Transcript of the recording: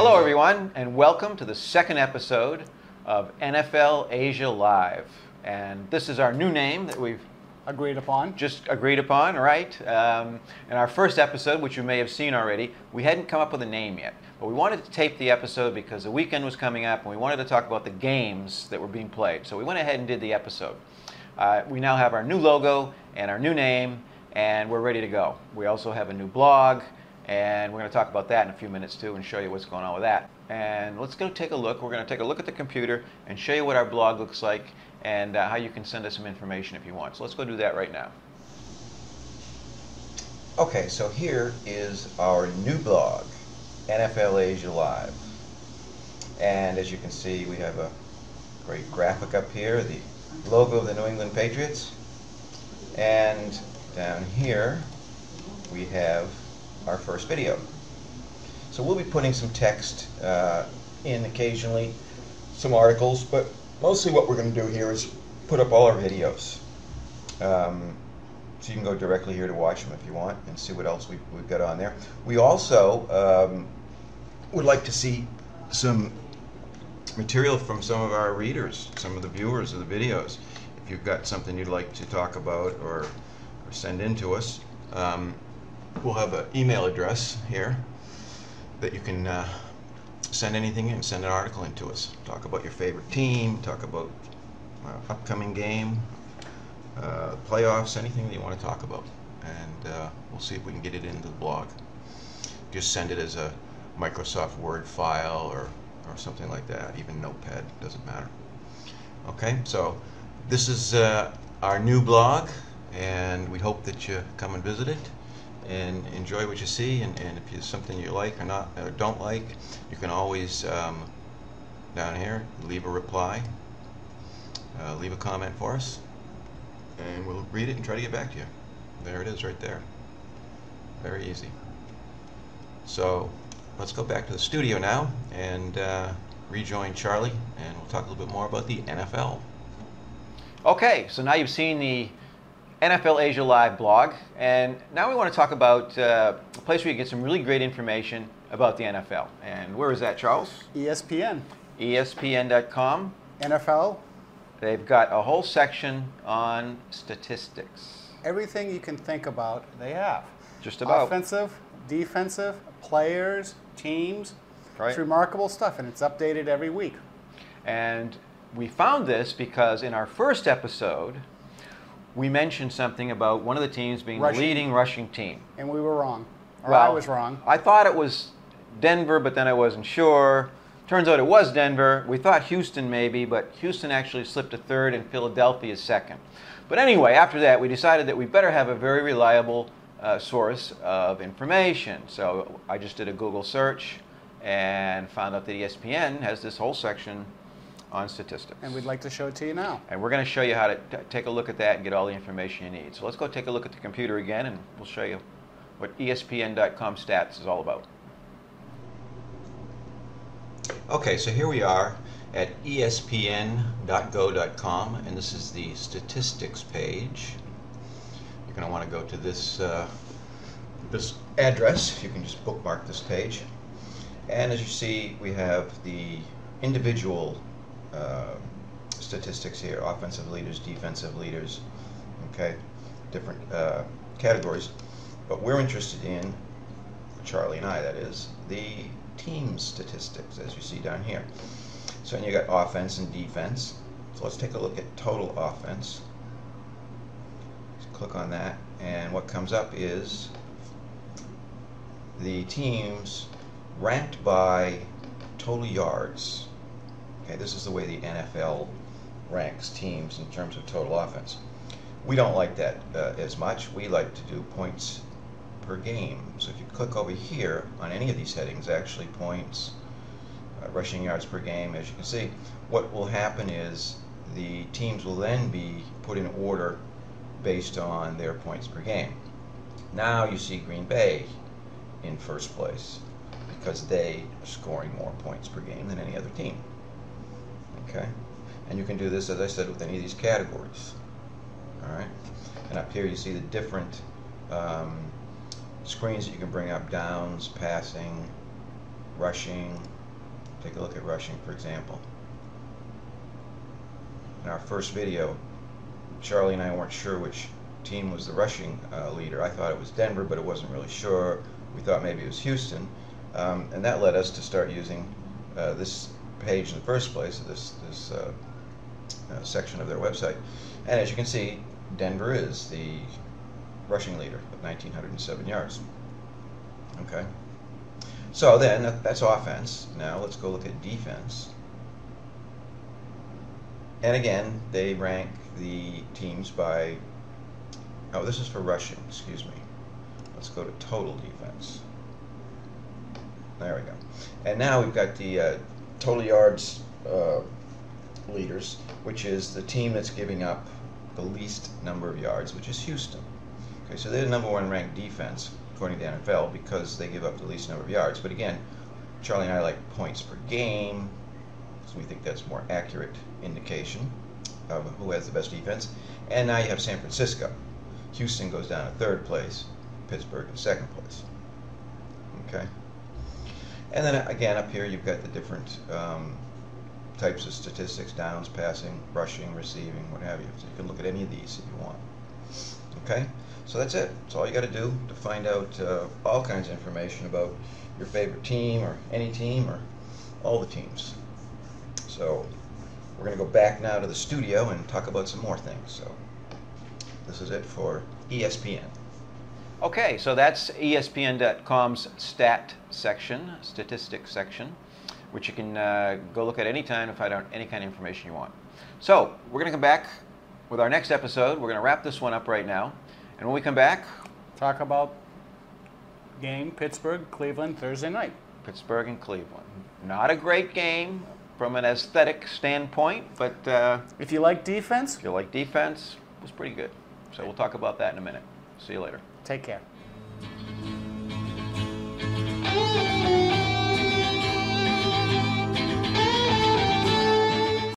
Hello, everyone, and welcome to the second episode of NFL Asia Live. And this is our new name that we've Agreed upon. just agreed upon, right? In our first episode, which you may have seen already, we hadn't come up with a name yet. But we wanted to tape the episode because the weekend was coming up and we wanted to talk about the games that were being played. So we went ahead and did the episode. We now have our new logo and our new name, and we're ready to go. We also have a new blog, and we're going to talk about that in a few minutes too and show you what's going on with that. And let's go take a look. We're going to take a look at the computer and show you what our blog looks like and how you can send us some information if you want. So let's go do that right now. Okay, so here is our new blog, NFL Asia Live. And as you can see, we have a great graphic up here, the logo of the New England Patriots. And down here, we have our first video. So we'll be putting some text in occasionally, some articles, but mostly what we're going to do here is put up all our videos. So you can go directly here to watch them if you want and see what else we've got on there. We also would like to see some material from some of our readers, some of the viewers of the videos. If you've got something you'd like to talk about or send in to us, we'll have an email address here that you can send anything in, send an article in to us. Talk about your favorite team, talk about upcoming game, playoffs, anything that you want to talk about. And we'll see if we can get it into the blog. Just send it as a Microsoft Word file or something like that, even Notepad, doesn't matter. Okay, so this is our new blog, and we hope that you come and visit it and enjoy what you see, and if there's something you like or not or don't like, you can always down here leave a reply, leave a comment for us, and we'll read it and try to get back to you. There it is right there. Very easy. So let's go back to the studio now and rejoin Charlie, and we'll talk a little bit more about the NFL. Okay, so now you've seen the NFL Asia Live blog, and now we want to talk about a place where you get some really great information about the NFL. And where is that, Charles? ESPN. ESPN.com. NFL. They've got a whole section on statistics. Everything you can think about, they have. Just about. Offensive, defensive, players, teams. Right. It's remarkable stuff, and it's updated every week. And we found this because in our first episode, we mentioned something about one of the teams being the leading rushing team. And we were wrong. Or Well, I was wrong. I thought it was Denver, but then I wasn't sure. Turns out it was Denver. We thought Houston maybe, but Houston actually slipped to third and Philadelphia second. But anyway, after that, we decided that we better have a very reliable source of information. So I just did a Google search and found out that ESPN has this whole section on statistics. And we'd like to show it to you now. And we're going to show you how to take a look at that and get all the information you need. So let's go take a look at the computer again, and we'll show you what ESPN.com stats is all about. Okay, so here we are at espn.go.com, and this is the statistics page. You're going to want to go to this this address. You can just bookmark this page. And as you see, we have the individual statistics here: offensive leaders, defensive leaders, okay, different categories. But we're interested in, Charlie and I, that is, the team statistics, as you see down here. So you got offense and defense. So let's take a look at total offense. Just click on that, and what comes up is the teams ranked by total yards. Okay, this is the way the NFL ranks teams in terms of total offense. We don't like that as much. We like to do points per game. So if you click over here on any of these headings, actually points, rushing yards per game, as you can see, what will happen is the teams will then be put in order based on their points per game. Now you see Green Bay in first place because they are scoring more points per game than any other team. Okay, and you can do this, as I said, with any of these categories. All right, and up here you see the different screens that you can bring up: downs, passing, rushing, Take a look at rushing, for example. In our first video, Charlie and I weren't sure which team was the rushing leader. I thought it was Denver, but it wasn't really sure. We thought maybe it was Houston, and that led us to start using this page in the first place, this section of their website. And as you can see, Denver is the rushing leader with 1,907 yards. Okay, so then that's offense. Now let's go look at defense. And again, they rank the teams by, oh, this is for rushing, excuse me. Let's go to total defense. There we go. And now we've got the total yards leaders, which is the team that's giving up the least number of yards, which is Houston. Okay, so they're the #1 ranked defense, according to the NFL, because they give up the least number of yards. But again, Charlie and I like points per game, so we think that's more accurate indication of who has the best defense. And now you have San Francisco. Houston goes down to 3rd place, Pittsburgh in 2nd place. Okay. And then again, up here you've got the different types of statistics: downs, passing, rushing, receiving, what have you. So you can look at any of these if you want. Okay, so that's it. That's all you got to do to find out all kinds of information about your favorite team, or any team, or all the teams. So we're going to go back now to the studio and talk about some more things. So this is it for ESPN. Okay, so that's ESPN.com's stat section, statistics section, which you can go look at any time to find out any kind of information you want. So we're going to come back with our next episode. We're going to wrap this one up right now. And when we come back, Talk about game Pittsburgh, Cleveland, Thursday night. Pittsburgh and Cleveland. Not a great game from an aesthetic standpoint, but If you like defense, if you like defense, it was pretty good. So we'll talk about that in a minute. See you later. take care.